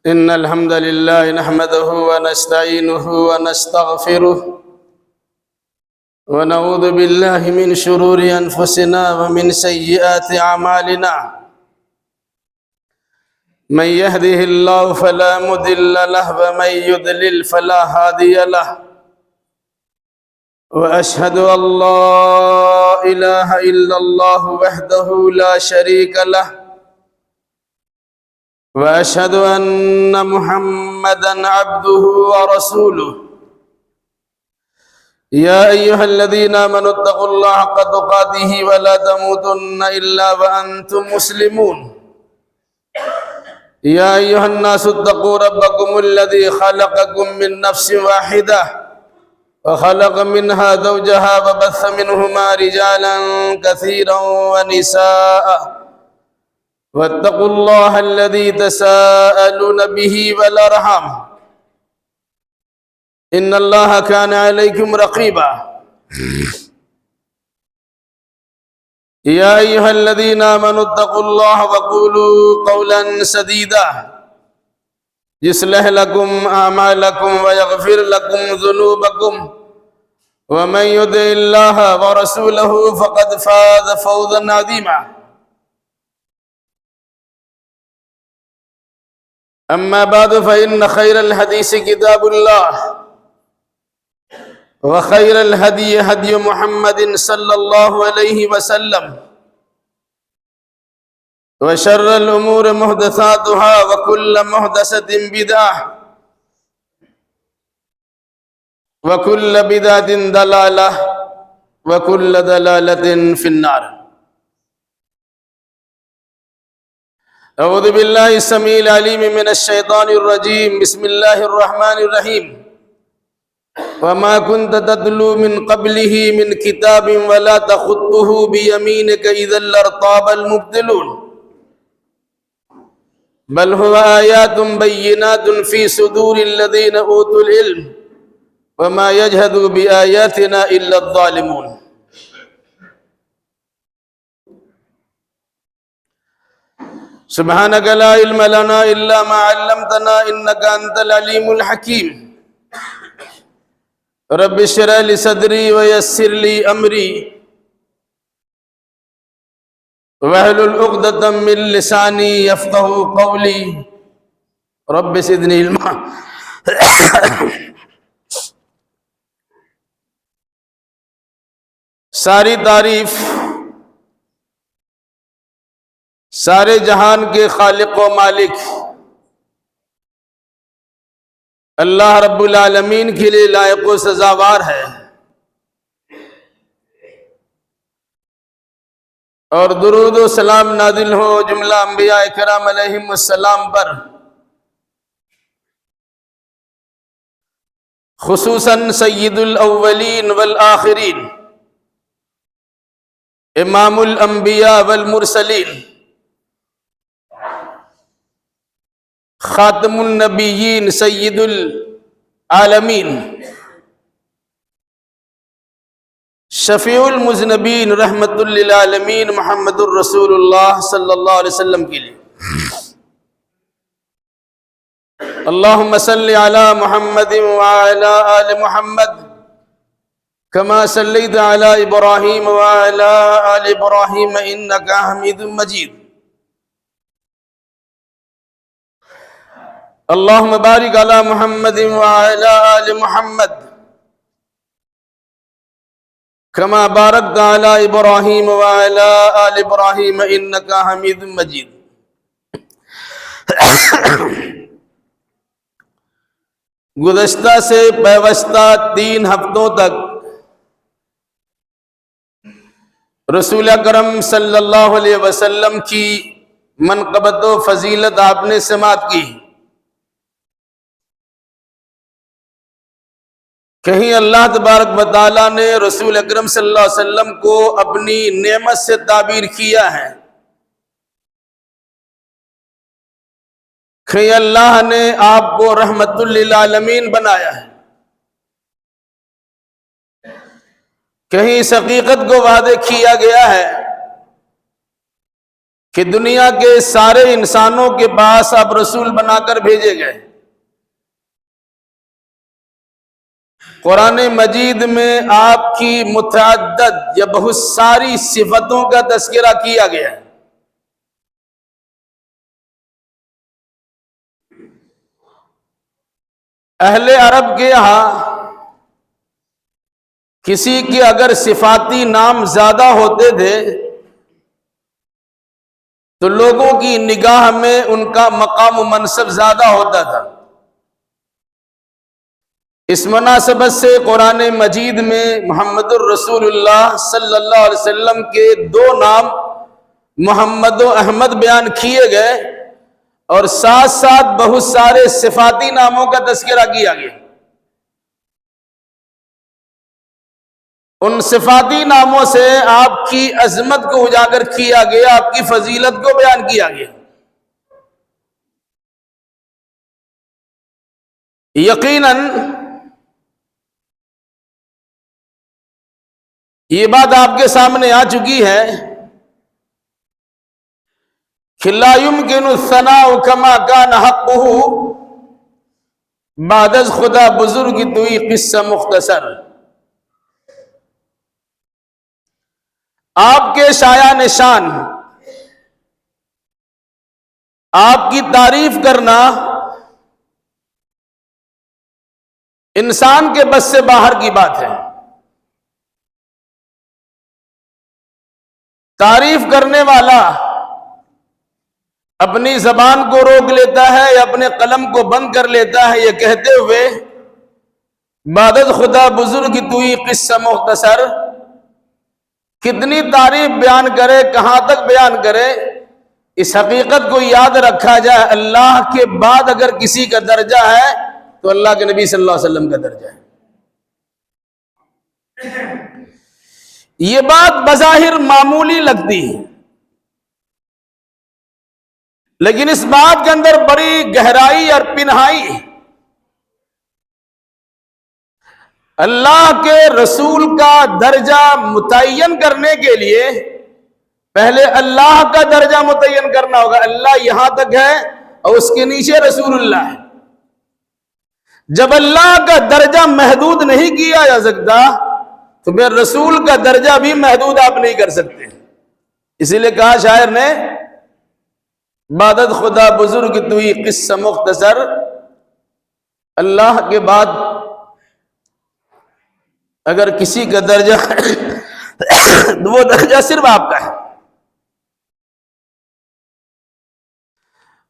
إن الحمد لله نحمده ونستعينه ونستغفره ونعوذ بالله من شرور أنفسنا ومن سيئات أعمالنا. من يهده الله فلا مضل له ومن يضلل فلا هادي له. وأشهد أن لا إله إلا الله وحده لا شريك له، وأشهد أن محمدًا عبده ورسوله. يا أيها الذين آمنوا اتقوا الله حق تقاته ولا تموتن إلا وأنتم مسلمون. يا أيها الناس اتقوا ربكم الذي خلقكم من نفس واحدة وخلق منها زوجها وبث منهما رجالا كثيرا ونساء. واتقوا الله الذي تساءلون به والأرحام إن الله كان عليكم رقيبا. يا أيها الذين آمنوا اتقوا الله وقولوا قولا سديدا يصلح لكم أعمالكم ويغفر لكم ذنوبكم، ومن يطع الله ورسوله فقد فاز فوزا عظيما. أما بعد فإن خير الحديث كتاب الله، وخير الهدي هدي محمد صلى الله عليه وسلم، وشر الأمور محدثاتها وكل محدثة بدعة وكل بدعة ضلالة وكل ضلالة في النار. أعوذ بالله السميع العليم من الشيطان الرجيم. بسم الله الرحمن الرحيم. وما كنت تتلو من قبله من كتاب ولا تخطه بيمينك إذا لارتاب المبطلون، بل هو آيات بينات في صدور الذين أوتوا العلم وما يجحد بآياتنا إلا الظالمون. سبحانك لا علم لنا إلا ما علمتنا إنك أنت العليم الحكيم. رب اشرح لي صدري ويسر لي أمري واحلل عقدة من لساني يفقهوا قولي. رب زدني علما. ساری تعریف سارے جہان کے خالق و مالک اللہ رب العالمین کے لیے لائق و سزاوار ہے، اور درود و سلام نازل ہو جملہ انبیاء کرام علیہم السلام پر، خصوصاً سید الاولین والآخرین، امام الانبیاء والمرسلین، خاتم النبیین، سید العالمین، شفیع المذنبین، رحمت للعالمین، محمد الرسول اللہ صلی اللہ علیہ وسلم کے لیے اللہم صلی علی محمد وعلی آل محمد کما صلیت علی ابراہیم وعلی آل ابراہیم انکا حمید مجید. اللہم بارک علی محمد وعلی آل محمد کما بارکت علی ابراہیم وعلی آل ابراہیم انکا حمید مجید. گزشتہ سے پیوستہ 3 ہفتوں تک رسول اکرم صلی اللہ علیہ وسلم کی منقبت و فضیلت آپ نے سماعت کی. کہیں اللہ تبارک و تعالیٰ نے رسول اکرم صلی اللہ علیہ وسلم کو اپنی نعمت سے تعبیر کیا ہے، کہیں اللہ نے آپ کو رحمت للعالمین بنایا ہے، کہیں اس حقیقت کو واضح کیا گیا ہے کہ دنیا کے سارے انسانوں کے پاس آپ رسول بنا کر بھیجے گئے۔ قرآن مجید میں آپ کی متعدد یا بہت ساری صفتوں کا تذکرہ کیا گیا ہے۔ اہل عرب کے یہاں کسی کے اگر صفاتی نام زیادہ ہوتے تھے تو لوگوں کی نگاہ میں ان کا مقام و منصب زیادہ ہوتا تھا۔ اس مناسبت سے قرآن مجید میں محمد الرسول اللہ صلی اللہ علیہ وسلم کے 2 نام محمد و احمد بیان کیے گئے اور ساتھ ساتھ بہت سارے صفاتی ناموں کا تذکرہ کیا گیا۔ ان صفاتی ناموں سے آپ کی عظمت کو اجاگر کیا گیا، آپ کی فضیلت کو بیان کیا گیا۔ یقیناً یہ بات آپ کے سامنے آ چکی ہے کہ لا يمكن الثناء كما كان حقه بعد از خدا بزرگ توئی قصہ مختصر۔ آپ کے شایع نشان، آپ کی تعریف کرنا انسان کے بس سے باہر کی بات ہے۔ تعریف کرنے والا اپنی زبان کو روک لیتا ہے یا اپنے قلم کو بند کر لیتا ہے یہ کہتے ہوئے بعدد خدا بزرگ توئی قصہ مختصر، کتنی تعریف بیان کرے، کہاں تک بیان کرے۔ اس حقیقت کو یاد رکھا جائے اللہ کے بعد اگر کسی کا درجہ ہے تو اللہ کے نبی صلی اللہ علیہ وسلم کا درجہ ہے۔ یہ بات بظاہر معمولی لگتی ہے لیکن اس بات کے اندر بڑی گہرائی اور پنہائی ہے۔ اللہ کے رسول کا درجہ متعین کرنے کے لیے پہلے اللہ کا درجہ متعین کرنا ہوگا۔ اللہ یہاں تک ہے اور اس کے نیچے رسول اللہ ہے۔ جب اللہ کا درجہ محدود نہیں کیا جا سکتا تو پھر رسول کا درجہ بھی محدود آپ نہیں کر سکتے۔ اسی لیے کہا شاعر نے بعدد خدا بزرگ توئی قصہ مختصر، اللہ کے بعد اگر کسی کا درجہ تو وہ درجہ صرف آپ کا ہے۔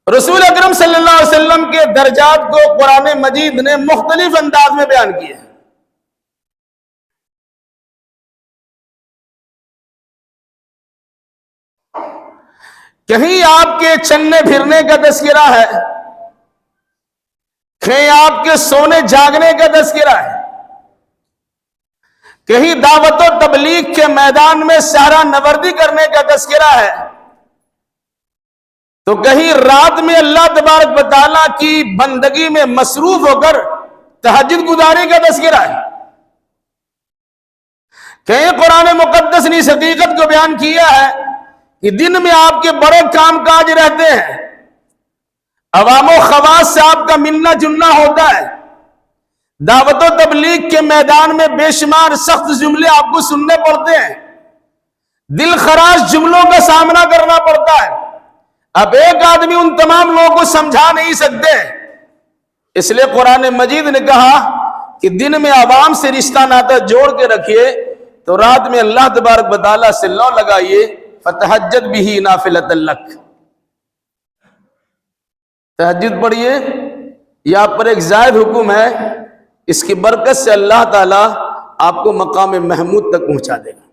رسول اکرم صلی اللہ علیہ وسلم کے درجات کو قرآن مجید نے مختلف انداز میں بیان کیے ہیں۔ کہیں آپ کے چلنے پھرنے کا تذکرہ ہے، کہیں آپ کے سونے جاگنے کا تذکرہ ہے، کہیں دعوت و تبلیغ کے میدان میں سہرہ نوردی کرنے کا تذکرہ ہے، تو کہیں رات میں اللہ تبارک و تعالیٰ کی بندگی میں مصروف ہو کر تہجد گزاری کا تذکرہ ہے، کہیں قرآن مقدس نے اس حقیقت کو بیان کیا ہے کہ دن میں آپ کے بڑے کام کاج رہتے ہیں، عوام و خواص سے آپ کا ملنا جلنا ہوتا ہے، دعوت و تبلیغ کے میدان میں بے شمار سخت جملے آپ کو سننے پڑتے ہیں، دل خراش جملوں کا سامنا کرنا پڑتا ہے۔ اب ایک آدمی ان تمام لوگوں کو سمجھا نہیں سکتے، اس لیے قرآن مجید نے کہا کہ دن میں عوام سے رشتہ ناتا جوڑ کے رکھیے تو رات میں اللہ تبارک و تعالیٰ سے لو لگائیے، فتہجد بھی نافلۃ لک، تہجد پڑھیے، یہ آپ پر ایک زائد حکم ہے، اس کی برکت سے اللہ تعالیٰ آپ کو مقام محمود تک پہنچا دے گا۔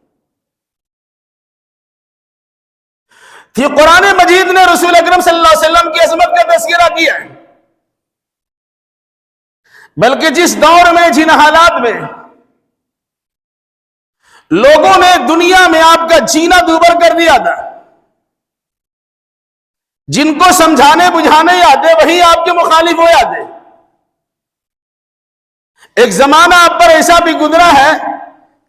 یہ قرآن مجید نے رسول اکرم صلی اللہ علیہ وسلم کی عظمت کا تذکرہ کیا ہے، بلکہ جس دور میں، جن حالات میں لوگوں نے دنیا میں آپ کا جینا دوبر کر دیا تھا، جن کو سمجھانے بجھانے آتے وہی آپ کے مخالف ہو جاتے۔ ایک زمانہ آپ پر ایسا بھی گزرا ہے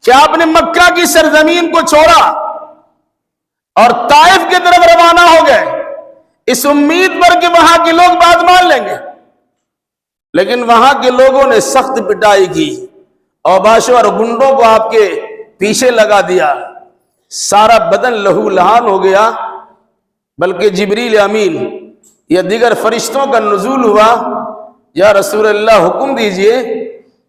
کہ آپ نے مکہ کی سرزمین کو چھوڑا اور طائف کی طرف روانہ ہو اس امید پر کہ وہاں کے لوگ بات مان لیں گے، لیکن وہاں کے لوگوں نے سخت پٹائی کی، اوباشوں اور گنڈوں کو آپ کے پیچھے لگا دیا، سارا بدن لہو لہان ہو گیا، بلکہ جبریل امین یا دیگر فرشتوں کا نزول ہوا، یا رسول اللہ حکم دیجئے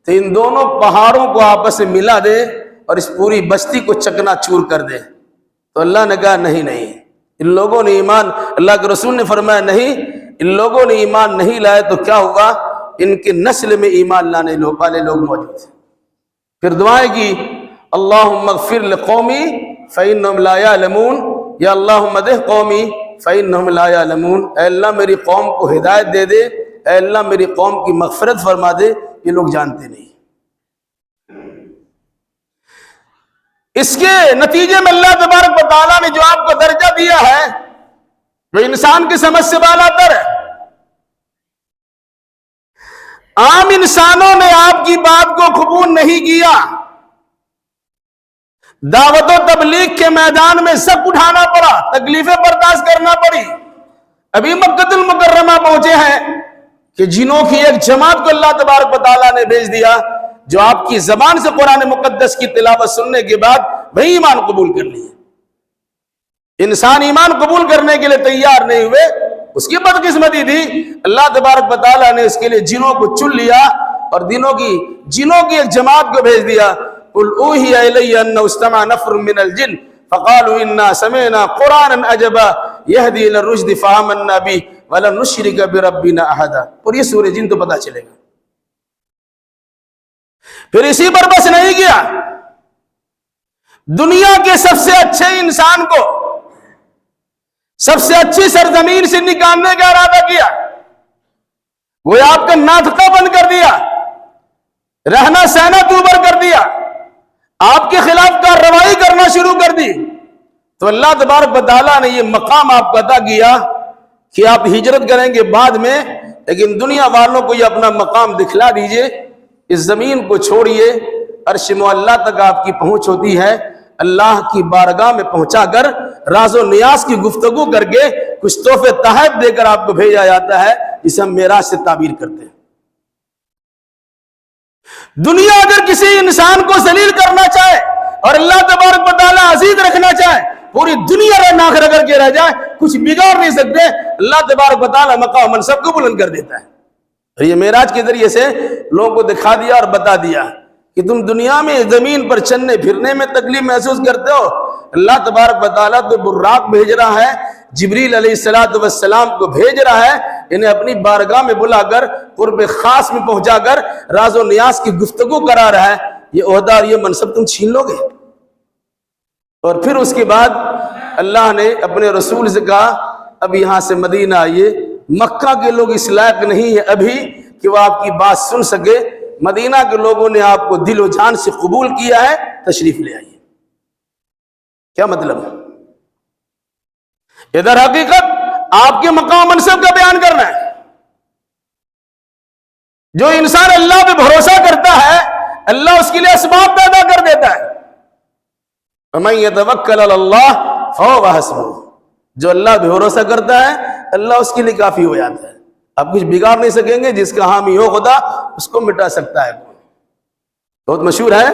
تو ان دونوں پہاڑوں کو آپس میں ملا دے اور اس پوری بستی کو چکنا چور کر دے۔ تو اللہ نے کہا نہیں نہیں، ان لوگوں نے ایمان، اللہ کے رسول نے فرمایا نہیں، ان لوگوں نے ایمان نہیں لائے تو کیا ہوا، ان کے نسل میں ایمان لانے والے لوگ موجود ہیں۔ پھر دعائیں کی، اللہم اغفر لقومی فإنہم لا یعلمون، یا اللہم اہد قومی فإنہم لا یعلمون، اے اللہ میری قوم کو ہدایت دے دے، اے اللہ میری قوم کی مغفرت فرما دے، یہ لوگ جانتے نہیں۔ اس کے نتیجے میں اللہ تبارک و تعالیٰ نے جو آپ کو درجہ دیا ہے وہ انسان کی سمجھ سے بالا تر ہے۔ عام انسانوں نے آپ کی بات کو قبول نہیں کیا، دعوت و تبلیغ کے میدان میں سب اٹھانا پڑا، تکلیفیں برداشت کرنا پڑی۔ ابھی مکہ المکرمہ پہنچے ہیں کہ جنوں کی ایک جماعت کو اللہ تبارک و تعالیٰ نے بھیج دیا، جو آپ کی زبان سے قرآن مقدس کی تلاوت سننے کے بعد وہی ایمان قبول کر لیے۔ انسان ایمان قبول کرنے کے لیے تیار نہیں ہوئے، اس کی بدقسمتی تھی، اللہ تبارک و تعالیٰ نے اس کے لیے جنوں کو چن لیا اور جنوں کی ایک جماعت کو بھیج دیا۔ قُلْ أُوحِيَ إِلَيَّ أَنَّهُ اسْتَمَعَ نَفْرٌ مِّنَ الْجِنِّ فَقَالُوا إِنَّا سَمِعْنَا قُرْآنًا عَجَبًا يَهْدِي إِلَى الرُّشْدِ فَآمَنَّا بِهِ وَلَن نُشْرِكَ بِرَبِّنَا أَحَدًا۔ اور یہ سورہ جن تو پتہ چلے گا۔ پھر اسی پر بس نہیں کیا، دنیا کے سب سے اچھے انسان کو سب سے اچھی سرزمین سے نکالنے کا ارادہ کیا، وہ آپ کا ناطقہ بند کر دیا، رہنا سہنا دوبر کر دیا، آپ کے خلاف کارروائی کرنا شروع کر دی۔ تو اللہ تبارک و تعالیٰ نے یہ مقام آپ کو عطا کیا کہ آپ ہجرت کریں گے بعد میں، لیکن دنیا والوں کو یہ اپنا مقام دکھلا دیجئے، اس زمین کو چھوڑیے، عرش معلیٰ تک آپ کی پہنچ ہوتی ہے، اللہ کی بارگاہ میں پہنچا کر راز و نیاز کی گفتگو کر کے کچھ تحفے تحائف دے کر آپ کو بھیجا جاتا ہے، جسے ہم معراج سے تعبیر کرتے ہیں۔ دنیا اگر کسی انسان کو ذلیل کرنا چاہے اور اللہ تبارک و تعالیٰ عزیز رکھنا چاہے، پوری دنیا ناک رگڑ کے رہ جائے، کچھ بگاڑ نہیں سکتے، اللہ تبارک و تعالیٰ مقام منصب کو بلند کر دیتا ہے۔ اور یہ معراج کے ذریعے سے لوگوں کو دکھا دیا اور بتا دیا کہ تم دنیا میں زمین پر چلنے پھرنے میں تکلیف محسوس کرتے ہو، اللہ تبارک و تعالیٰ تو براق بھیج رہا ہے، جبریل علیہ السلام کو بھیج رہا ہے، انہیں اپنی بارگاہ میں بلا کر قرب خاص میں پہنچا کر راز و نیاز کی گفتگو کرا رہا ہے۔ یہ عہدہ اور یہ منصب تم چھین لو گے؟ اور پھر اس کے بعد اللہ نے اپنے رسول سے کہا اب یہاں سے مدینہ آئیے، مکہ کے لوگ اس لائق نہیں ہے ابھی کہ وہ آپ کی بات سن سکے، مدینہ کے لوگوں نے آپ کو دل و جان سے قبول کیا ہے، تشریف لے آئیے۔ کیا مطلب؟ ادھر حقیقت آپ کے مقام منصب کا بیان کرنا ہے۔ جو انسان اللہ پہ بھروسہ کرتا ہے، اللہ اس کے لیے اسباب پیدا کر دیتا ہے۔ وَمَن يَتَوَكَّلْ عَلَى اللَّهِ فَهُوَ حَسْبُهُ، جو اللہ پہ بھروسہ کرتا ہے اللہ اس کے لیے کافی ہو جاتا ہے۔ آپ کچھ بگاڑ نہیں سکیں گے، جس کا حامی ہو خدا اس کو مٹا سکتا ہے کون؟ بہت مشہور ہے،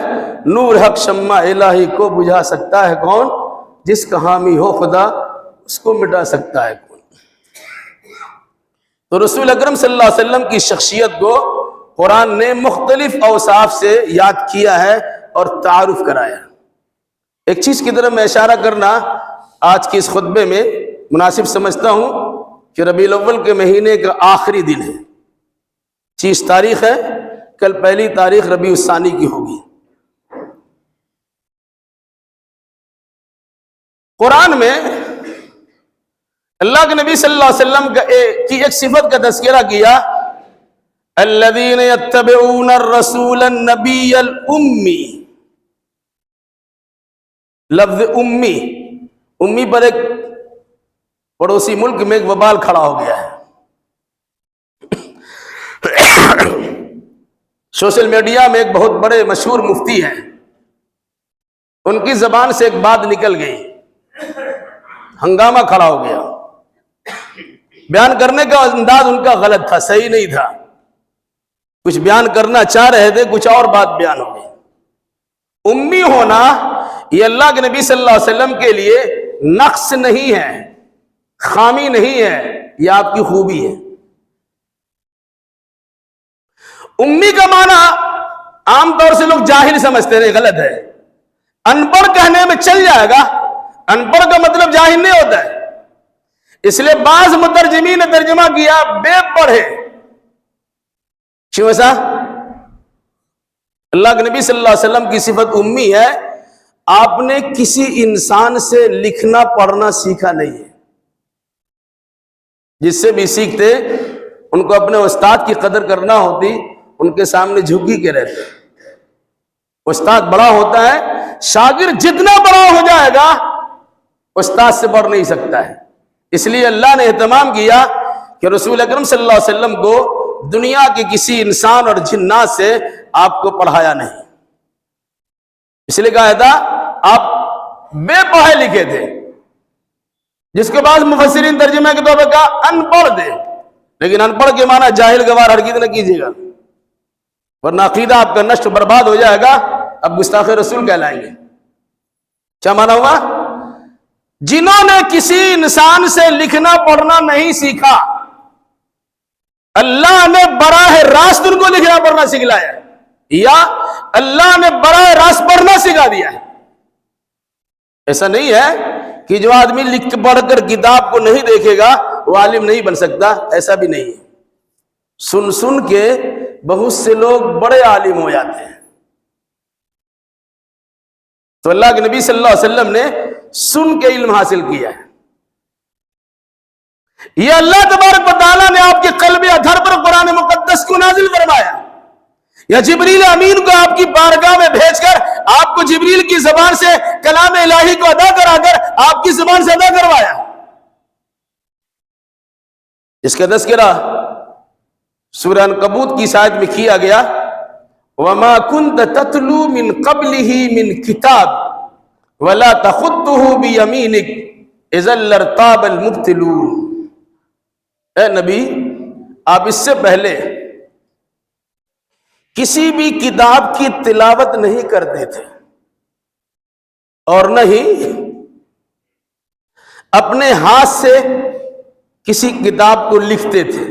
نور حق شمع الہی کو بجھا سکتا ہے کون؟ جس کا حامی ہو خدا اس کو مٹا سکتا ہے کون؟ تو رسول اکرم صلی اللہ علیہ وسلم کی شخصیت کو قرآن نے مختلف اوصاف سے یاد کیا ہے اور تعارف کرایا۔ ایک چیز کی طرف میں اشارہ کرنا آج کے اس خطبے میں مناسب سمجھتا ہوں کہ ربیع الاول کے مہینے کا آخری دن ہے، 30 تاریخ ہے، کل پہلی تاریخ ربیع الثانی کی ہوگی۔ قرآن میں اللہ کے نبی صلی اللہ علیہ وسلم کی ایک صفت کا تذکرہ کیا، الذین یتبعون الرسول النبی الامی۔ لفظ امی پر ایک پڑوسی ملک میں ایک وبال کھڑا ہو گیا ہے۔ سوشل میڈیا میں ایک بہت بڑے مشہور مفتی ہیں، ان کی زبان سے ایک بات نکل گئی، ہنگامہ کھڑا ہو گیا۔ بیان کرنے کا انداز ان کا غلط تھا، صحیح نہیں تھا. کچھ بیان کرنا چاہ رہے تھے، کچھ اور بات بیان ہو گئی. امی ہونا یہ اللہ کے نبی صلی اللہ علیہ وسلم کے لیے نقص نہیں ہے، خامی نہیں ہے، یہ آپ کی خوبی ہے. امی کا معنی عام طور سے لوگ جاہل سمجھتے ہیں، غلط ہے. ان پڑھ کہنے میں چل جائے گا، ان پڑھ کا مطلب جاہل نہیں ہوتا ہے. اس لیے بعض مترجمین نے ترجمہ کیا بے پڑھے. کیوں ایسا؟ اللہ کے نبی صلی اللہ علیہ وسلم کی صفت امی ہے. آپ نے کسی انسان سے لکھنا پڑھنا سیکھا نہیں ہے. جس سے بھی سیکھتے ان کو اپنے استاد کی قدر کرنا ہوتی، ان کے سامنے جھکی کے رہتے. استاد بڑا ہوتا ہے، شاگرد جتنا بڑا ہو جائے گا استاد سے بڑھ نہیں سکتا ہے. اس لیے اللہ نے اہتمام کیا کہ رسول اکرم صلی اللہ علیہ وسلم کو دنیا کے کسی انسان اور جنات سے آپ کو پڑھایا نہیں. اس لیے کہا تھا آپ بے پڑھے لکھے تھے، جس کے بعد مفسرین ترجمہ کے طور پر کہا ان پڑھ دے. لیکن ان پڑھ کے معنی جاہل گوار ہرگز نہ کیجیے گا، ورنہ عقیدہ آپ کا نشٹ برباد ہو جائے گا، اب گستاخ رسول کہلائیں گے. کیا معنی ہوا؟ جنہوں نے کسی انسان سے لکھنا پڑھنا نہیں سیکھا، اللہ نے براہ راست ان کو لکھنا پڑھنا سکھلایا، یا اللہ نے براہ راست پڑھنا سکھا دیا ہے. ایسا نہیں ہے کہ جو آدمی لکھ پڑھ کر کتاب کو نہیں دیکھے گا وہ عالم نہیں بن سکتا، ایسا بھی نہیں ہے. سن سن کے بہت سے لوگ بڑے عالم ہو جاتے ہیں. تو اللہ کے نبی صلی اللہ علیہ وسلم نے سن کے علم حاصل کیا ہے. یہ اللہ تبارک و تعالیٰ نے آپ کے قلب اطہر پر قرآن مقدس کو نازل فرمایا، یا جبریل امین کو آپ کی بارگاہ میں بھیج کر آپ کو جبریل کی زبان سے کلام الہی کو ادا کرا کر آپ کی زبان سے ادا کروایا. اس کا تذکرہ سورہ عنکبوت کی آیت میں کیا گیا، وَمَا كُنْتَ تَتْلُو مِنْ قَبْلِهِ مِنْ كِتَابٍ وَلَا تَخُطُّهُ بِيَمِينِكَ إِذًا لَارْتَابَ الْمُبْطِلُونَ. اے نبی، آپ اس سے پہلے کسی بھی کتاب کی تلاوت نہیں کرتے تھے اور نہ ہی اپنے ہاتھ سے کسی کتاب کو لکھتے تھے.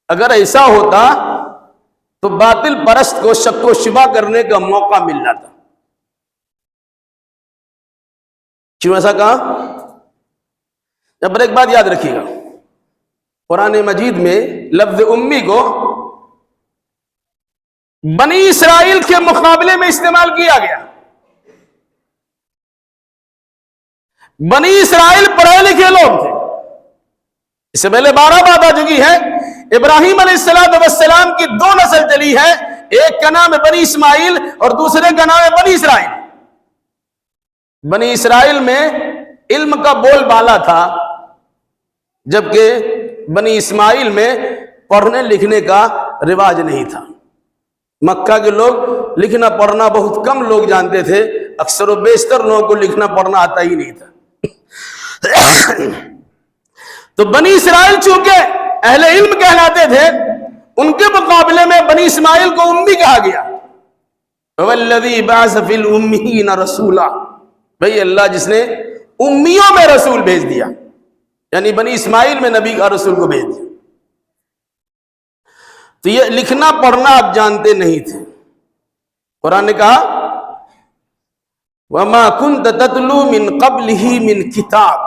اگر ایسا ہوتا تو باطل پرست کو شک و شبہ کرنے کا موقع مل جاتا. کیوں ایسا کہا؟ جب ایک بات یاد رکھیے گا، قرآن مجید میں لفظ امی کو بنی اسرائیل کے مقابلے میں استعمال کیا گیا. بنی اسرائیل پڑھے لکھے لوگ تھے. اس سے پہلے 12 بات آ چکی ہے. ابراہیم علیہ السلام کی 2 نسل چلی ہے، ایک کا نام ہے بنی اسماعیل اور دوسرے کا نام ہے بنی اسرائیل. بنی اسرائیل میں علم کا بول بالا تھا، جبکہ بنی اسماعیل میں پڑھنے لکھنے کا رواج نہیں تھا. مکہ کے لوگ لکھنا پڑھنا بہت کم لوگ جانتے تھے، اکثر و بیشتر لوگوں کو لکھنا پڑھنا آتا ہی نہیں تھا. تو بنی اسرائیل چونکہ اہل علم کہلاتے تھے، ان کے مقابلے میں بنی اسماعیل کو امی کہا گیا. وَالَّذِي بَعَثَ فِي الْأُمِّيِّينَ رَسُولًا، بھئی اللہ جس نے امیوں میں رسول بھیج دیا، یعنی بنی اسماعیل میں نبی کا رسول کو بھیج دیا. تو یہ لکھنا پڑھنا آپ جانتے نہیں تھے. قرآن نے کہا وَمَا كُنْتَ تَتْلُو مِنْ قَبْلِهِ مِنْ كِتَابٍ،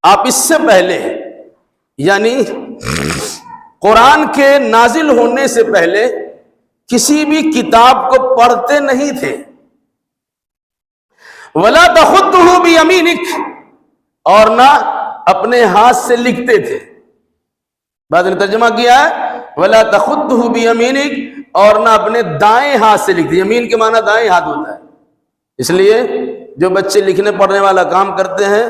آپ اس سے پہلے یعنی قرآن کے نازل ہونے سے پہلے کسی بھی کتاب کو پڑھتے نہیں تھے. وَلَا تَخُطُّهُ بِيَمِينِكَ، اور نہ اپنے ہاتھ سے لکھتے تھے. بعد نے ترجمہ کیا ہے وَلَا تَخُطُّهُ بِيَمِينِكَ، اور نہ اپنے دائیں ہاتھ سے لکھتے. یمین کے معنی دائیں ہاتھ ہوتا ہے. اس لیے جو بچے لکھنے پڑھنے والا کام کرتے ہیں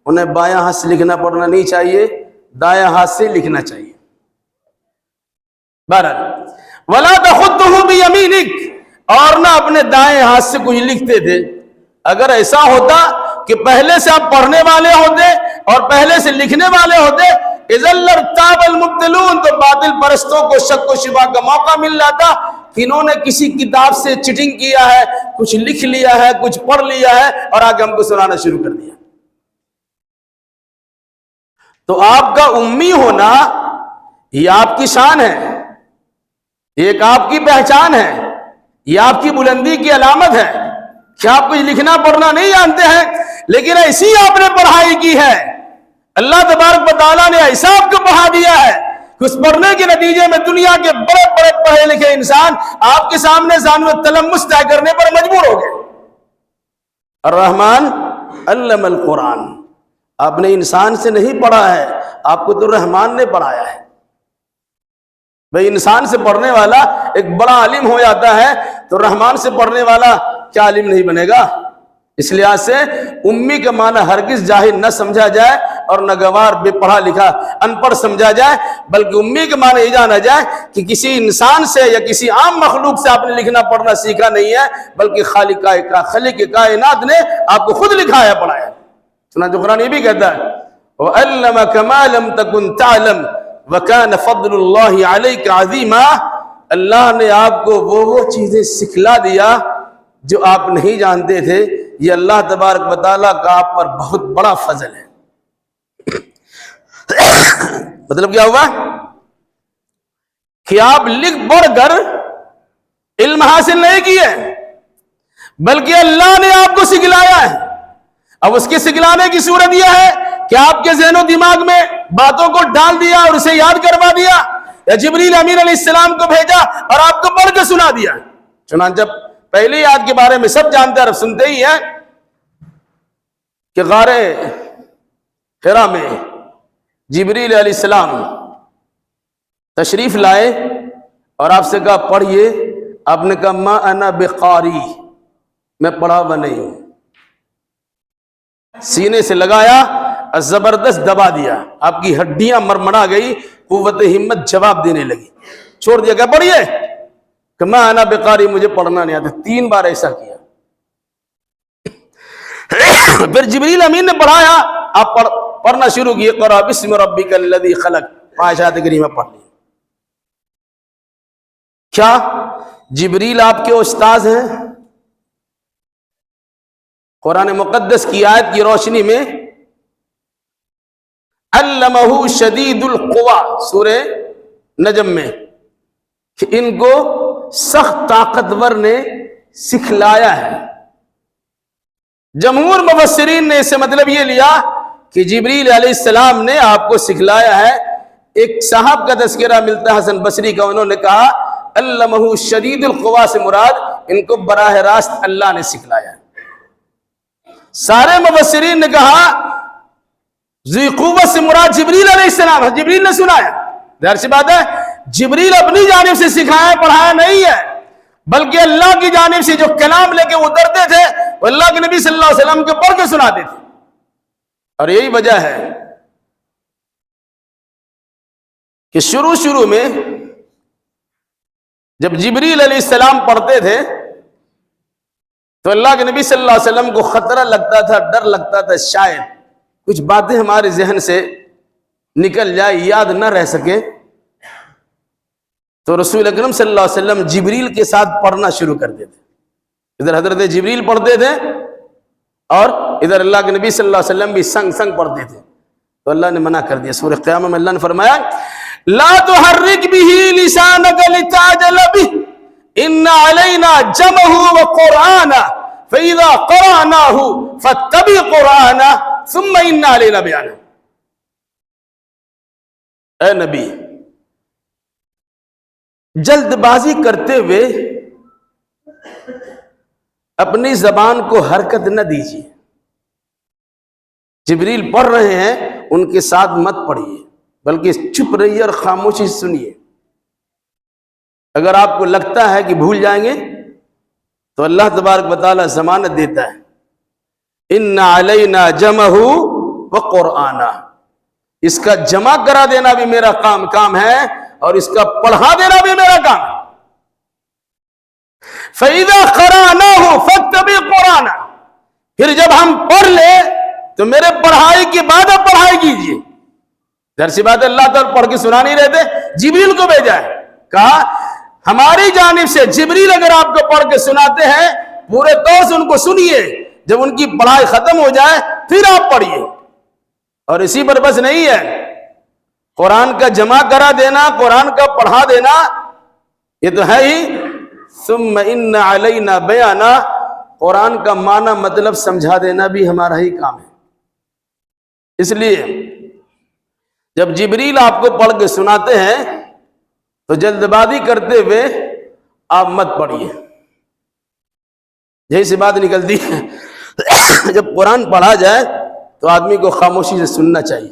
انہیں بایاں ہاتھ سے لکھنا پڑھنا نہیں چاہیے، دایاں ہاتھ سے لکھنا چاہیے. بہرحال وَلَا تَخُطُّهُ بِيَمِينِكَ، اور نہ اپنے دائیں ہاتھ سے کچھ لکھتے تھے. اگر ایسا ہوتا کہ پہلے سے آپ پڑھنے والے ہوتے اور پہلے سے لکھنے والے ہوتے، اذا لارتاب المبطلون، تو باطل پرستوں کو شک و شبہ کا موقع مل جاتا کہ انہوں نے کسی کتاب سے چیٹنگ کیا ہے، کچھ لکھ لیا ہے، کچھ پڑھ لیا ہے اور آگے ہم کو سنانا شروع کر دیا۔ تو آپ کا امی ہونا یہ آپ کی شان ہے، ایک آپ کی پہچان ہے، یہ آپ کی بلندی کی علامت ہے کہ آپ کچھ لکھنا پڑھنا نہیں جانتے ہیں، لیکن ایسی آپ نے پڑھائی کی ہے، اللہ تبارک و تعالیٰ نے ایسا آپ کو پڑھا دیا ہے کہ اس پڑھنے کے نتیجے میں دنیا کے بڑے بڑے پڑھے لکھے انسان آپ کے سامنے زانو تلمس طے کرنے پر مجبور ہو گئے۔ الرحمن علم القرآن، آپ نے انسان سے نہیں پڑھا ہے، آپ کو تو رحمان نے پڑھایا ہے۔ بھئی انسان سے پڑھنے والا ایک بڑا عالم ہو جاتا ہے تو رحمان سے پڑھنے والا کیا عالم نہیں بنے گا؟ اس لحاظ سے امی کا معنی ہرگز جاہل نہ سمجھا جائے اور ناگوار بے پڑھا لکھا ان پڑھ سمجھا جائے، بلکہ امی کا معنی یہ جانا جائے کہ کسی انسان سے یا کسی عام مخلوق سے آپ نے لکھنا پڑھنا سیکھا نہیں ہے، بلکہ خالق کائنات نے آپ کو خود لکھایا پڑھایا۔ چنانچہ قرآن یہ بھی کہتا ہے وَعَلَّمَكَ مَا لَمْ تَكُنْ تَعْلَمْ وَكَانَ فَضْلُ اللَّهِ عَلَيْكَ عَظِيمًا، اللہ نے آپ کو وہ چیزیں سکھلا دیا جو آپ نہیں جانتے تھے، یہ اللہ تبارک و تعالیٰ کا آپ پر بہت بڑا فضل ہے۔ مطلب کیا ہوا کہ آپ لکھ پڑھ کر علم حاصل نہیں کیے، بلکہ اللہ نے آپ کو سکھلایا ہے۔ اب اس کے سکھلانے کی صورت یہ ہے کہ آپ کے ذہن و دماغ میں باتوں کو ڈال دیا اور اسے یاد کروا دیا، یا جبریل امین علیہ السلام کو بھیجا اور آپ کو پڑھ کے سنا دیا۔ چنانچہ پہلی یاد کے بارے میں سب جانتے اور سنتے ہی ہیں کہ غار حرا میں جبریل علیہ السلام تشریف لائے اور آپ سے کہا پڑھیے، آپ نے کہا ما انا بقاری، میں پڑھا ہوا نہیں ہوں، سینے سے لگایا اور زبردست دبا دیا، آپ کی ہڈیاں مرمڑا گئی، قوت ہمت جواب دینے لگی، چھوڑ دیا کہ پڑھیے کہ ما انا بقاری، مجھے پڑھنا نہیں آتا۔ 3 بار ایسا کیا، پھر جبریل امین نے پڑھایا، آپ پڑھنا شروع کیے، قرأ بسم ربک الذی خلق، 5 آیات کریمہ پڑھ لی۔ کیا جبریل آپ کے استاذ ہیں؟ قرآن مقدس کی آیت کی روشنی میں علمہ شدید القوا سورہ نجم میں کہ ان کو سخت طاقتور نے سکھلایا ہے۔ جمہور مفسرین نے اسے مطلب یہ لیا کہ جبریل علیہ السلام نے آپ کو سکھلایا ہے۔ ایک صاحب کا تذکرہ ملتا ہے حسن بصری کا، انہوں نے کہا علمہ شدید القوا سے مراد ان کو براہ راست اللہ نے سکھلایا ہے۔ سارے مفسرین نے کہا ذی قوت سے مراد جبریل علیہ السلام ہے، جبریل نے سنایا۔ ظاہر سی بات ہے جبریل اپنی جانب سے سکھایا پڑھایا نہیں ہے، بلکہ اللہ کی جانب سے جو کلام لے کے اترتے تھے وہ اللہ کے نبی صلی اللہ علیہ وسلم کے پڑھ کے سناتے تھے۔ اور یہی وجہ ہے کہ شروع میں جب جبریل علیہ السلام پڑھتے تھے تو اللہ کے نبی صلی اللہ علیہ وسلم کو خطرہ لگتا تھا، ڈر لگتا تھا شاید کچھ باتیں ہمارے ذہن سے نکل جائے، یاد نہ رہ سکے، تو رسول اکرم صلی اللہ علیہ وسلم جبریل کے ساتھ پڑھنا شروع کر دیتے۔ ادھر حضرت جبریل پڑھتے تھے اور ادھر اللہ کے نبی صلی اللہ علیہ وسلم بھی سنگ پڑھتے تھے، تو اللہ نے منع کر دیا۔ سورہ قیامہ میں اللہ نے فرمایا لا تحرک به لسانک لتعجل به ان علینا جمعہ وقرآنہ فاذا قرأناہ فاتبع قرآنہ ثم ان علینا بیانہ۔ اے نبی جلد بازی کرتے ہوئے اپنی زبان کو حرکت نہ دیجیے، جبریل پڑھ رہے ہیں ان کے ساتھ مت پڑھیے، بلکہ چپ رہیے اور خاموشی سنیے۔ اگر آپ کو لگتا ہے کہ بھول جائیں گے تو اللہ تبارک و تعالیٰ ضمانت دیتا ہے ان علینا جمعہ وقرآنہ، اس کا جمع کرا دینا بھی میرا کام ہے اور اس کا پڑھا دینا بھی میرا کام ہے۔ فَإِذَا قَرَأْنَاهُ فَاتَّبِعْ قُرْآنَهُ، پھر جب ہم پڑھ لیں تو میرے پڑھائی کے بعد آپ پڑھائی کیجیے. ظاہر سی بات ہے اللہ تعالیٰ پڑھ کے سنا نہیں رہتے, جبریل کو بھیجا ہے, کہا ہماری جانب سے جبریل اگر آپ کو پڑھ کے سناتے ہیں پورے طور سے ان کو سنیے, جب ان کی پڑھائی ختم ہو جائے پھر آپ پڑھیے. اور اسی پر بس نہیں ہے, قرآن کا جمع کرا دینا, قرآن کا پڑھا دینا یہ تو ہے ہی, ثم ان علینا بیانا, قرآن کا معنی مطلب سمجھا دینا بھی ہمارا ہی کام ہے. اس لیے جب جبریل آپ کو پڑھ کے سناتے ہیں تو جلد بازی کرتے ہوئے آپ مت پڑھیے. یہی سی بات نکلتی ہے جب قرآن پڑھا جائے تو آدمی کو خاموشی سے سننا چاہیے.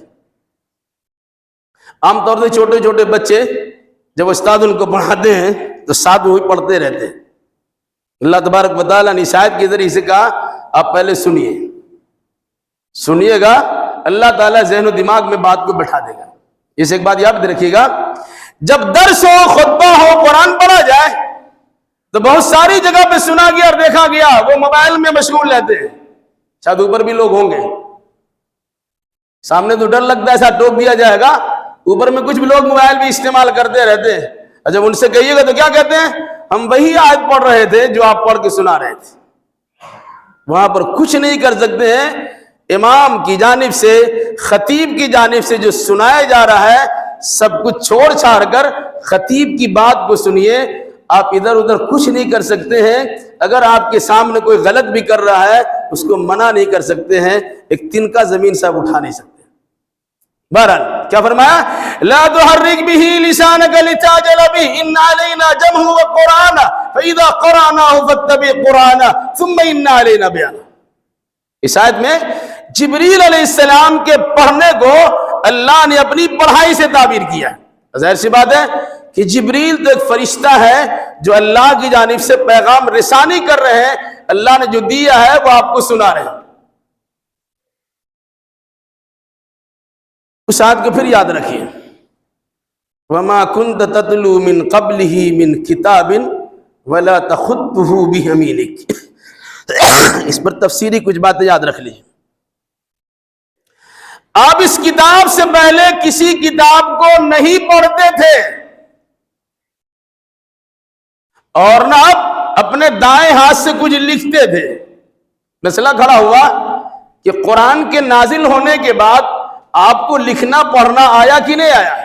عام طور سے چھوٹے چھوٹے بچے جب استاد ان کو پڑھاتے ہیں تو ساتھ وہی پڑھتے رہتے ہیں. اللہ تبارک و تعالیٰ نے شاید کے ذریعے سے کہا آپ پہلے سنیے گا, اللہ تعالیٰ ذہن و دماغ میں بات کو بٹھا دے گا. اس ایک بات یاد رکھیے گا, جب درس ہو, خطبہ ہو, قرآن پڑھا جائے تو بہت ساری جگہ پہ سنا گیا اور دیکھا گیا وہ موبائل میں مشغول رہتے ہیں. شاید اوپر بھی لوگ ہوں گے, سامنے تو ڈر لگتا ہے ایسا ٹوک دیا جائے گا, اوپر میں کچھ بھی لوگ موبائل بھی استعمال کرتے رہتے ہیں. اور جب ان سے کہیے گا تو کیا کہتے ہیں, ہم وہی آیت پڑھ رہے تھے جو آپ پڑھ کے سنا رہے تھے. وہاں پر کچھ نہیں کر سکتے ہیں. امام کی جانب سے, خطیب کی جانب سے جو سنایا جا رہا ہے سب کچھ چھوڑ چھاڑ کر خطیب کی بات کو سنیے. آپ ادھر ادھر کچھ نہیں کر سکتے ہیں. اگر آپ کے سامنے کوئی غلط بھی کر رہا ہے اس کو منع نہیں کر سکتے ہیں, ایک تنکا زمین سے آپ اٹھا نہیں سکتے. بہرحال کیا فرمایا, لا تحرک به لسانک لتعجل به ان علینا جمعه وقرآنہ فاذا قرأناه فاتبع قرآنہ ثم ان علینا بیانہ. اس آیت میں جبریل علیہ السلام کے پڑھنے کو اللہ نے اپنی پڑھائی سے تعبیر کیا. ظاہر سی بات ہے کہ جبریل تو ایک فرشتہ ہے جو اللہ کی جانب سے پیغام رسانی کر رہے ہیں, اللہ نے جو دیا ہے وہ آپ کو سنا رہے ہیں. اس آیت کو پھر یاد رکھیے, وَمَا كُنْتَ تَتْلُو مِنْ قَبْلِهِ مِنْ كِتَابٍ وَلَا تَخُطُّهُ بِيَمِينِكَ. اس پر تفسیری کچھ باتیں یاد رکھ لیجیے. آپ اس کتاب سے پہلے کسی کتاب کو نہیں پڑھتے تھے اور نہ آپ اپنے دائیں ہاتھ سے کچھ لکھتے تھے. مسئلہ کھڑا ہوا کہ قرآن کے نازل ہونے کے بعد آپ کو لکھنا پڑھنا آیا کہ نہیں آیا.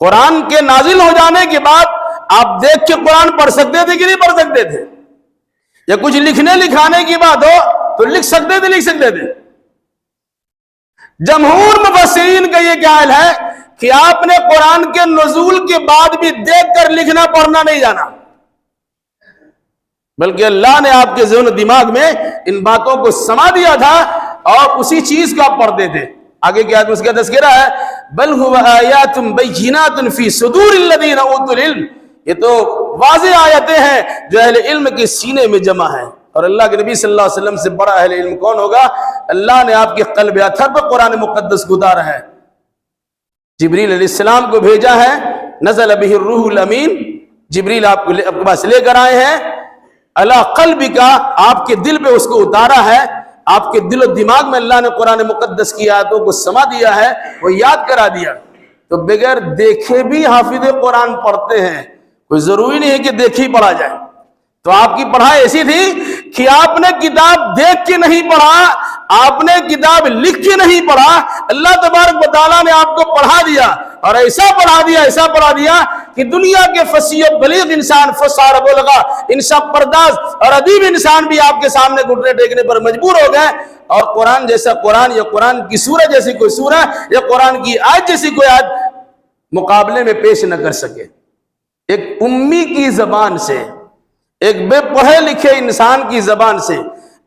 قرآن کے نازل ہو جانے کے بعد آپ دیکھ کے قرآن پڑھ سکتے تھے کہ نہیں پڑھ سکتے تھے, یا کچھ لکھنے لکھانے کی بات ہو تو لکھ سکتے تھے. جمہور مفسرین کا یہ قائل ہے کہ آپ نے قرآن کے نزول کے بعد بھی دیکھ کر لکھنا پڑھنا نہیں جانا, بلکہ اللہ نے آپ کے ذہن و دماغ میں ان باتوں کو سما دیا تھا اور اسی چیز کو آپ پڑھتے تھے. آگے کیا اس کا تذکرہ ہے, بل هو آیات بینات فی صدور الذین اوتوا العلم, یہ تو واضح آیتیں ہیں جو اہل علم کے سینے میں جمع ہیں. اور اللہ کے نبی صلی اللہ علیہ وسلم سے بڑا اہل علم کون ہوگا, اللہ نے آپ کے قلب اطہر پر قرآن مقدس کو اتارا ہے. جبریل علیہ السلام کو بھیجا ہے, نزل به الروح الامین, جبریل آپ کے پاس لے کر آئے ہیں, علی قلبک, آپ کے دل پہ اس کو اتارا ہے, آپ کے دل و دماغ میں اللہ نے قرآن مقدس کی آیاتوں کو سما دیا ہے, وہ یاد کرا دیا. تو بغیر دیکھے بھی حافظ قرآن پڑھتے ہیں, کوئی ضروری نہیں ہے کہ دیکھ ہی پڑھا جائے. تو آپ کی پڑھائی ایسی تھی کہ آپ نے کتاب دیکھ کے نہیں پڑھا, آپ نے کتاب لکھ کے نہیں پڑھا, اللہ تبارک و تعالیٰ نے آپ کو پڑھا دیا اور ایسا پڑھا دیا کہ دنیا کے فصیح و بلیغ انسان, فصار بلغا انسان, پرداز اور ادیب انسان بھی آپ کے سامنے گھٹنے ٹیکنے پر مجبور ہو گئے, اور قرآن جیسا قرآن یا قرآن کی سورہ جیسی کوئی سورہ یا قرآن کی آیت جیسی کوئی آیت مقابلے میں پیش نہ کر سکے. ایک امی کی زبان سے, ایک بے پڑھے لکھے انسان کی زبان سے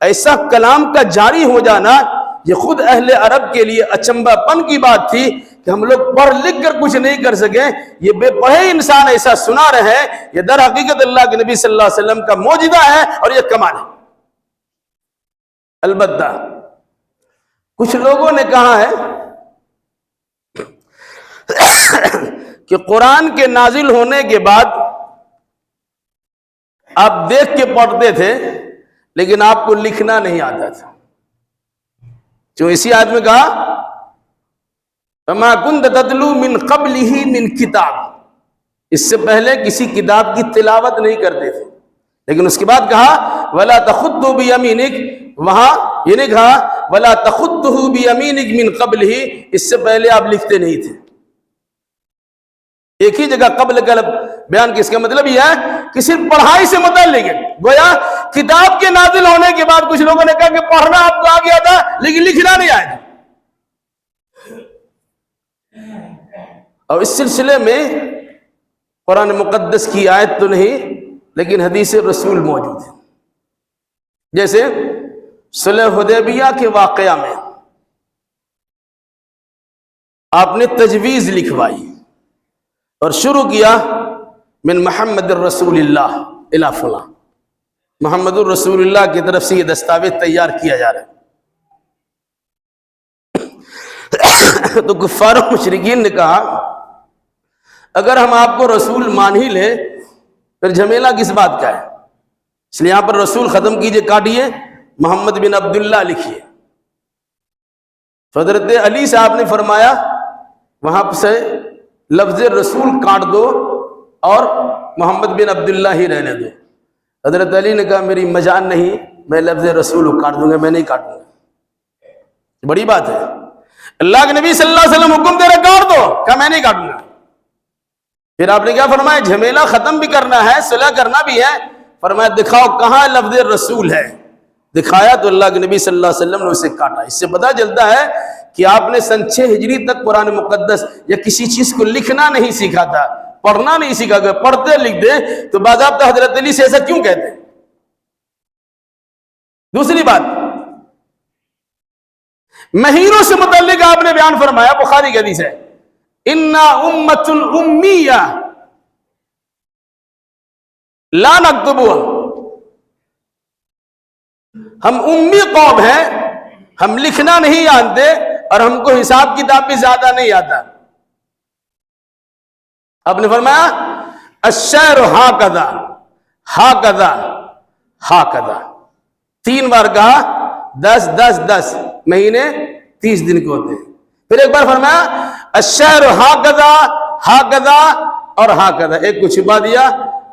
ایسا کلام کا جاری ہو جانا, یہ خود اہل عرب کے لیے اچنبھا پن کی بات تھی کہ ہم لوگ پڑھ لکھ کر کچھ نہیں کر سکے, یہ بے پڑھے انسان ایسا سنا رہے ہیں. یہ در حقیقت اللہ کے نبی صلی اللہ علیہ وسلم کا معجزہ ہے اور یہ کمال ہے. البتہ کچھ لوگوں نے کہا ہے کہ قرآن کے نازل ہونے کے بعد آپ دیکھ کے پڑھتے تھے لیکن آپ کو لکھنا نہیں آتا تھا. جو اسی آیت میں کہا فما كنت تتلو من قبلہ من کتاب، اس سے پہلے کسی کتاب کی تلاوت نہیں کرتے تھے. لیکن اس کے بعد کہا ولا تخطوا بیمینک، وہاں یہ نہیں کہا ولا تخطه بیمینک من قبلہ، اس سے پہلے آپ لکھتے نہیں تھے. ایک ہی جگہ قبل کا بیان کس کا مطلب یہ ہے کہ صرف پڑھائی سے متعلق ہے. گویا کتاب کے نازل ہونے کے بعد کچھ لوگوں نے کہا کہ پڑھنا آپ کو آ گیا تھا لیکن لکھنا نہیں آیا تھا. اور اس سلسلے میں قرآن مقدس کی آیت تو نہیں لیکن حدیث رسول موجود ہے. جیسے صلح حدیبیہ کے واقعہ میں آپ نے تجویز لکھوائی اور شروع کیا من محمد الرسول اللہ الی فلاں، محمد الرسول اللہ کی طرف سے یہ دستاویز تیار کیا جا رہا ہے. تو کفار و مشرکین نے کہا اگر ہم آپ کو رسول مان ہی لیں پھر جھمیلا کس بات کا ہے؟ اس لیے یہاں پر رسول ختم کیجئے، کاٹیے محمد بن عبداللہ لکھیے. حضرت علی صاحب نے فرمایا وہاں سے لفظ رسول کاٹ دو اور محمد بن عبداللہ ہی رہنے دو. حضرت علی نے کہا میری مجال نہیں، میں لفظ رسول کاٹ دوں گا، میں نہیں کاٹوں گا. بڑی بات ہے. اللہ کے نبی صلی اللہ علیہ وسلم حکم دے رہے کاٹ دو، کہا میں نہیں کاٹوں گا. پھر آپ نے کیا فرمایا جھمیلا ختم بھی کرنا ہے، صلح کرنا بھی ہے. فرمایا دکھاؤ کہاں لفظ رسول ہے. دکھایا تو اللہ کے نبی صلی اللہ علیہ وسلم نے اسے کاٹا. اس سے پتہ چلتا ہے کہ آپ نے سن 6 ہجری تک قرآن مقدس یا کسی چیز کو لکھنا نہیں سیکھا تھا، پڑھنا نہیں سیکھا. گیا پڑھتے لکھ دے تو باضابطہ حضرت علی سے ایسا کیوں کہتے ہیں؟ دوسری بات مہینوں سے متعلق آپ نے بیان فرمایا، بخاری کی حدیث ہے انا امۃ امیہ لا نکتبها، ہم امی قوم ہیں، ہم لکھنا نہیں جانتے اور ہم کو حساب کتاب بھی زیادہ نہیں آتا. آپ نے فرمایا الشعر ہاکذا ہاکذا ہاکذا، 3 بار کہا. 10 10 10 مہینے 30 دن کے ہوتے ہیں. پھر ایک بار فرمایا الشعر ہاکذا ہاکذا اور ہاکذا، ایک کو چھپا دیا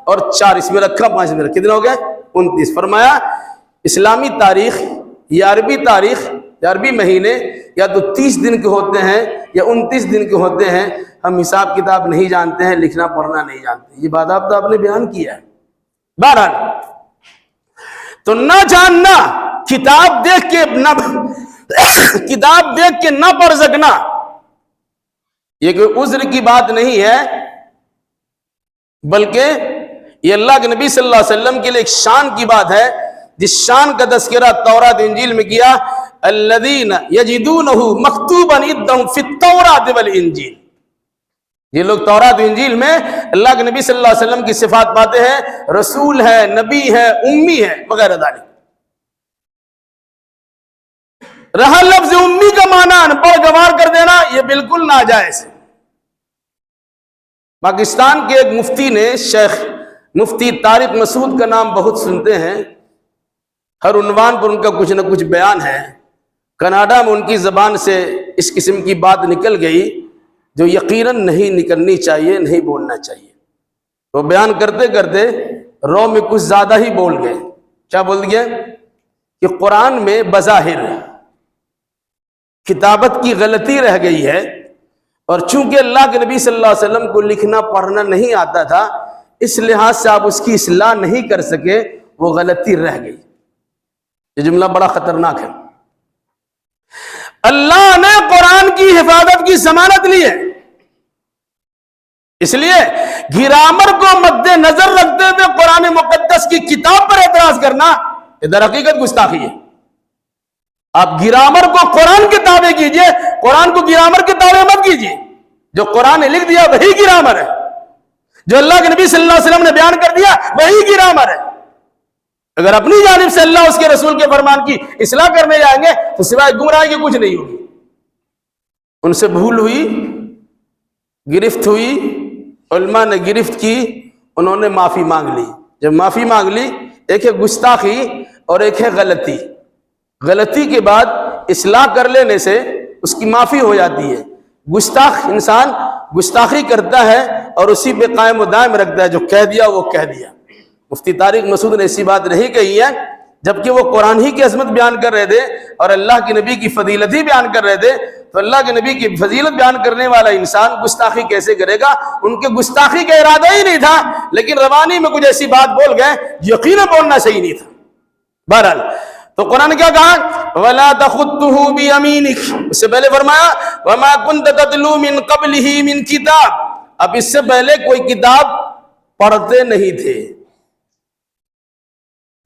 اور 4 اس میں رکھا، 5 میں رکھا، کتنے ہو گئے 29. فرمایا اسلامی تاریخ یا عربی تاریخ یا عربی مہینے یا تو 30 دن کے ہوتے ہیں یا 29 دن کے ہوتے ہیں. ہم حساب کتاب نہیں جانتے ہیں، لکھنا پڑھنا نہیں جانتے. یہ بات آپ نے بیان کیا ہے. بہرحال تو نہ جاننا، کتاب دیکھ کے نہ کتاب دیکھ کے نہ پڑھ سکنا یہ کوئی عذر کی بات نہیں ہے، بلکہ یہ اللہ کے نبی صلی اللہ علیہ وسلم کے لیے ایک شان کی بات ہے، جس شان کا تذکرہ تورات انجیل میں کیا الذین یجدونہ مکتوبا عندہم فی التوراۃ والانجیل. یہ لوگ تورات انجیل میں اللہ کے نبی صلی اللہ علیہ وسلم کی صفات پاتے ہیں، رسول ہے، نبی ہے، امی ہے وغیرہ ذالک. رہا لفظ امی کا معنی ان پڑھ گوار کر دینا، یہ بالکل ناجائز ہے. پاکستان کے ایک مفتی نے، شیخ مفتی طارق مسعود کا نام بہت سنتے ہیں، ہر عنوان پر ان کا کچھ نہ کچھ بیان ہے. کینیڈا میں ان کی زبان سے اس قسم کی بات نکل گئی جو یقیناً نہیں نکلنی چاہیے، نہیں بولنا چاہیے. وہ بیان کرتے کرتے رو میں کچھ زیادہ ہی بول گئے. کیا بول گئے کہ قرآن میں بظاہر کتابت کی غلطی رہ گئی ہے، اور چونکہ اللہ کے نبی صلی اللہ علیہ وسلم کو لکھنا پڑھنا نہیں آتا تھا، اس لحاظ سے آپ اس کی اصلاح نہیں کر سکے، وہ غلطی رہ گئی. یہ جملہ بڑا خطرناک ہے. اللہ نے قرآن کی حفاظت کی ضمانت لی ہے، اس لیے گرامر کو مد نظر رکھتے ہوئے قرآن مقدس کی کتاب پر اعتراض کرنا یہ در حقیقت گستاخی ہے. آپ گرامر کو قرآن کے تابع کیجئے، قرآن کو گرامر کے تابع مت کیجئے. جو قرآن نے لکھ دیا وہی گرامر ہے، جو اللہ کے نبی صلی اللہ علیہ وسلم نے بیان کر دیا وہی گرامر ہے. اگر اپنی جانب سے اللہ اس کے رسول کے فرمان کی اصلاح کرنے جائیں گے تو سوائے گمراہی کے کچھ نہیں ہوگی. ان سے بھول ہوئی، گرفت ہوئی، علماء نے گرفت کی، انہوں نے معافی مانگ لی. جب معافی مانگ لی، ایک ہے گستاخی، اور ایک ہے غلطی. غلطی کے بعد اصلاح کر لینے سے اس کی معافی ہو جاتی ہے. گستاخ انسان گستاخی کرتا ہے اور اسی پہ قائم و دائم رکھتا ہے، جو کہہ دیا وہ کہہ دیا. مفتی طارق مسعود نے ایسی بات نہیں کہی ہے، جبکہ وہ قرآن ہی کی عظمت بیان کر رہے تھے اور اللہ کے نبی کی فضیلت ہی بیان کر رہے تھے. تو اللہ کے نبی کی فضیلت بیان کرنے والا انسان گستاخی کیسے کرے گا؟ ان کے گستاخی کا ارادہ ہی نہیں تھا، لیکن روانی میں کچھ ایسی بات بول گئے، یقیناً بولنا صحیح نہیں تھا. بہرحال تو قرآن کیا کہا؟ وَلَا تَخُطُّهُ بِيَمِينِكَ. اس سے پہلے فرمایا وَمَا كُنْتَ تَتْلُو مِنْ قَبْلِهِ مِنْ كِتَابٍ. اب اس سے پہلے کوئی کتاب پڑھتے نہیں تھے.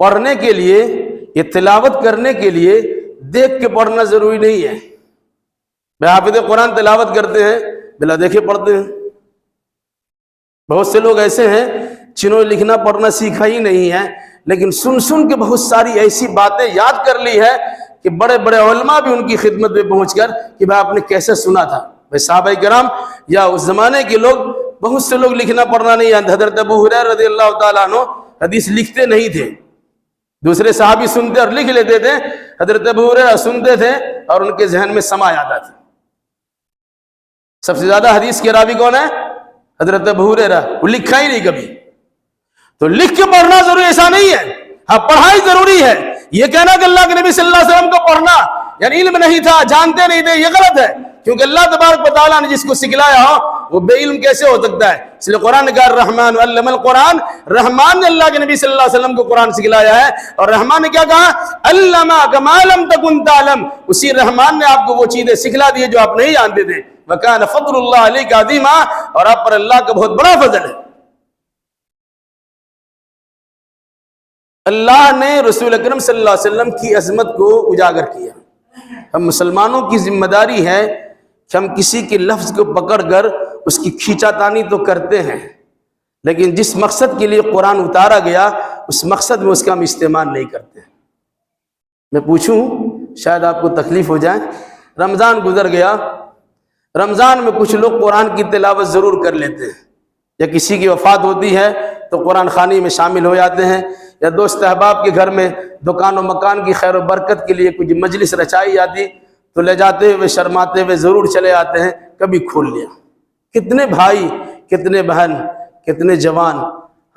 پڑھنے کے لیے، یہ تلاوت کرنے کے لیے دیکھ کے پڑھنا ضروری نہیں ہے. حافظ قرآن تلاوت کرتے ہیں بلا دیکھے پڑھتے ہیں. بہت سے لوگ ایسے ہیں جنہوں نے لکھنا پڑھنا سیکھا ہی نہیں ہے، لیکن سن کے بہت ساری ایسی باتیں یاد کر لی ہے کہ بڑے بڑے علماء بھی ان کی خدمت میں پہنچ کر کہ بھائی آپ نے کیسے سنا تھا. بھائی صحابہ کرام یا اس زمانے کے لوگ، بہت سے لوگ لکھنا پڑھنا نہیں ہے. حضرت ابو ہریرہ رضی اللہ تعالیٰ عنہ حدیث لکھتے نہیں تھے، دوسرے صحابی سنتے اور لکھ لیتے تھے. حضرت ابو ہریرہ سنتے تھے اور ان کے ذہن میں سما جاتا تھا. سب سے زیادہ حدیث کے راوی کون ہے؟ حضرت ابو ہریرہ. وہ لکھا ہی نہیں کبھی. تو لکھ کے پڑھنا ضروری ایسا نہیں ہے، ہاں پڑھائی ضروری ہے. یہ کہنا کہ اللہ کے نبی صلی اللہ علیہ وسلم کو پڑھنا یعنی علم نہیں تھا، جانتے نہیں تھے، یہ غلط ہے. کیونکہ اللہ تبارک و تعالیٰ نے جس کو سکھلایا ہو وہ بے علم کیسے ہو سکتا ہے؟ اس لیے قرآن نے کہا الرحمن علم القرآن. رحمان نے اللہ کے نبی صلی اللہ علیہ وسلم کو قرآن سکھلایا ہے. اور رحمان نے کیا کہا؟ علمک ما لم تکن تعلم. اسی رحمان نے آپ کو وہ چیزیں سکھلا دی جو آپ نہیں جانتے تھے. وکان فضل اللہ علیک عظیما. اور آپ پر اللہ کا بہت بڑا فضل ہے. اللہ نے رسول اکرم صلی اللہ علیہ وسلم کی عظمت کو اجاگر کیا. ہم مسلمانوں کی ذمہ داری ہے کہ ہم کسی کے لفظ کو پکڑ کر اس کی کھینچا تانی تو کرتے ہیں، لیکن جس مقصد کے لیے قرآن اتارا گیا اس مقصد میں اس کا ہم استعمال نہیں کرتے. میں پوچھوں، شاید آپ کو تکلیف ہو جائے. رمضان گزر گیا، رمضان میں کچھ لوگ قرآن کی تلاوت ضرور کر لیتے ہیں، یا کسی کی وفات ہوتی ہے تو قرآن خوانی میں شامل ہو جاتے ہیں، یا دوست احباب کے گھر میں دکان و مکان کی خیر و برکت کے لیے کچھ مجلس رچائی جاتی تو لے جاتے ہوئے شرماتے ہوئے ضرور چلے آتے ہیں، کبھی کھول لیا. کتنے بھائی، کتنے بہن، کتنے جوان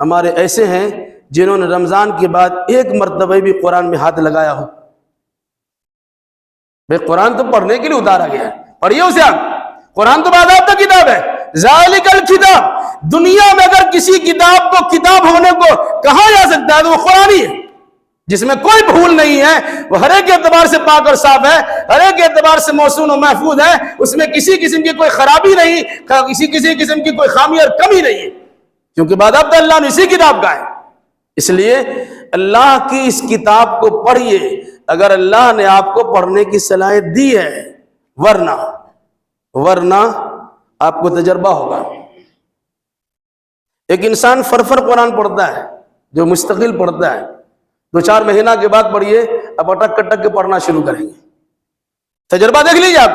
ہمارے ایسے ہیں جنہوں نے رمضان کے بعد ایک مرتبہ بھی قرآن میں ہاتھ لگایا ہو. بھئی قرآن تو پڑھنے کے لیے اتارا گیا ہے، پڑھیے اسے آپ. قرآن تو باضابطہ کتاب ہے. ذالک الکتاب. دنیا میں اگر کسی کتاب کو کتاب ہونے کو کہا جا سکتا ہے تو وہ قرآن ہی ہے، جس میں کوئی بھول نہیں ہے. وہ ہر ایک اعتبار سے پاک اور صاف ہے، ہر ایک اعتبار سے موزون و محفوظ ہے. اس میں کسی قسم کی کوئی خرابی نہیں، کسی قسم کی کوئی خامی اور کمی نہیں ہے، کیونکہ باضابطہ اللہ نے اسی کتاب کا ہے. اس لیے اللہ کی اس کتاب کو پڑھیے اگر اللہ نے آپ کو پڑھنے کی صلاحیت دی ہے، ورنہ آپ کو تجربہ ہوگا. ایک انسان فرفر قرآن پڑھتا ہے، جو مستقل پڑھتا ہے، 2-4 مہینہ کے بعد پڑھیے اب اٹک کٹک کے پڑھنا شروع کریں گے. تجربہ دیکھ لیجیے آپ.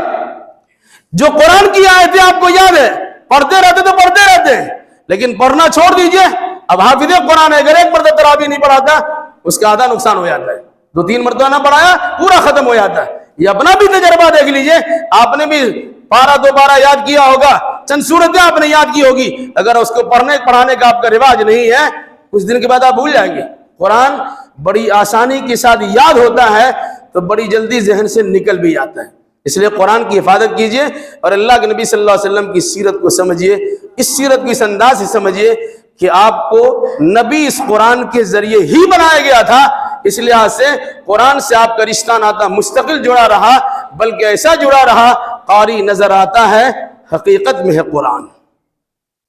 جو قرآن کی آیتیں آپ کو یاد ہے، پڑھتے رہتے ہیں، لیکن پڑھنا چھوڑ دیجئے. اب حافظ قرآن ہے، اگر ایک مرتبہ تراویح نہیں پڑھاتا اس کا آدھا نقصان ہو جاتا ہے. 2-3 مرتبہ نہ پڑھایا پورا ختم ہو جاتا ہے. یہ اپنا بھی تجربہ دیکھ لیجئے. آپ نے بھی پارہ 2 پارہ یاد کیا ہوگا، چند صورتیں آپ نے یاد کی ہوگی، اگر اس کو پڑھانے کا آپ کا رواج نہیں ہے کچھ دن کے بعد آپ بھول جائیں گے. قرآن بڑی آسانی کے ساتھ یاد ہوتا ہے تو بڑی جلدی ذہن سے نکل بھی جاتا ہے. اس لیے قرآن کی حفاظت کیجئے اور اللہ کے نبی صلی اللہ علیہ وسلم کی سیرت کو سمجھیے. اس سیرت کو اس انداز سے سمجھیے کہ آپ کو نبی اس قرآن کے ذریعے ہی بنایا گیا تھا. اس لحاظ سے قرآن سے آپ کا رشتہ ناتا مستقل جڑا رہا، بلکہ ایسا جڑا رہا قاری نظر آتا ہے، حقیقت میں ہے قرآن.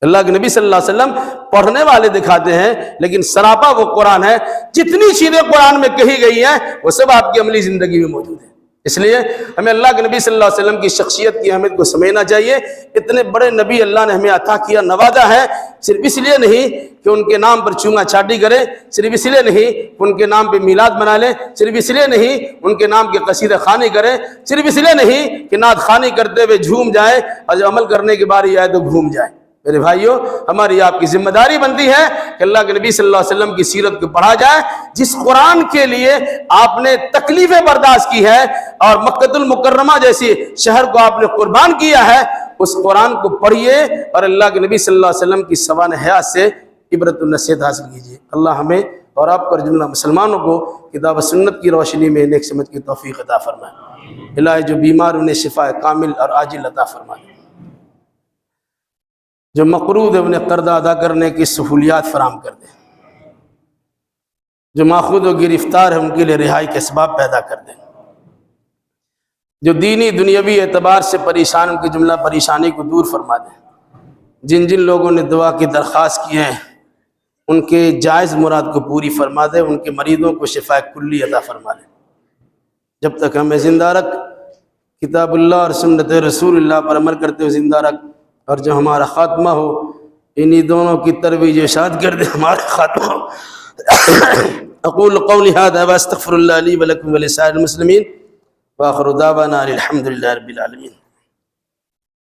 اللہ کے نبی صلی اللہ علیہ وسلم پڑھنے والے دکھاتے ہیں لیکن سراپا وہ قرآن ہے. جتنی چیزیں قرآن میں کہی گئی ہیں وہ سب آپ کی عملی زندگی میں موجود ہیں. اس لیے ہمیں اللہ کے نبی صلی اللہ علیہ وسلم کی شخصیت کی اہمیت کو سمجھنا چاہیے. اتنے بڑے نبی اللہ نے ہمیں عطا کیا، نوازا ہے. صرف اس لیے نہیں کہ ان کے نام پر چونگا چاٹی کریں، صرف اس لیے نہیں کہ ان کے نام پہ میلاد منا لیں، صرف اس لیے نہیں ان کے نام کے قصیدہ خوانی کریں، صرف اس لیے نہیں کہ نعت خوانی کرتے ہوئے جھوم جائیں اور جب عمل کرنے کی باری آئے تو گھوم جائیں. میرے بھائیوں، ہماری آپ کی ذمہ داری بنتی ہے کہ اللہ کے نبی صلی اللہ علیہ وسلم کی سیرت کو پڑھا جائے. جس قرآن کے لیے آپ نے تکلیفیں برداشت کی ہے اور مکہ المکرمہ جیسی شہر کو آپ نے قربان کیا ہے، اس قرآن کو پڑھیے اور اللہ کے نبی صلی اللہ علیہ وسلم کی سوانح حیات سے عبرت النصیحت حاصل کیجیے. اللہ ہمیں اور آپ پر جملہ مسلمانوں کو کتاب و سنت کی روشنی میں نیک سمجھ کی توفیق عطا فرمائے. الہی جو بیمار انہیں شفا کامل اور عاجل عطا فرمائے، جو مقروض ہے انہیں قرض ادا کرنے کی سہولیات فراہم کر دیں، جو ماخوذ و گرفتار ہے ان کے لیے رہائی کے اسباب پیدا کر دیں، جو دینی دنیاوی اعتبار سے پریشان ان کی جملہ پریشانی کو دور فرما دیں. جن جن لوگوں نے دعا کی درخواست کی ہے ان کے جائز مراد کو پوری فرما دے، ان کے مریضوں کو شفا کلی عطا فرما دے. جب تک ہمیں زندہ رکھ، کتاب اللہ اور سنت رسول اللہ پر عمل کرتے ہوئے زندہ رکھ، اور جو ہمارا خاتمہ ہو انہی دونوں کی ترویج و اشاعت کر دے ہمارا خاتمہ ہو. اقول قولی ھذا واستغفر اللہ لی ولکم ولسائر المسلمین واخر دعوانا الحمد للہ رب العالمین.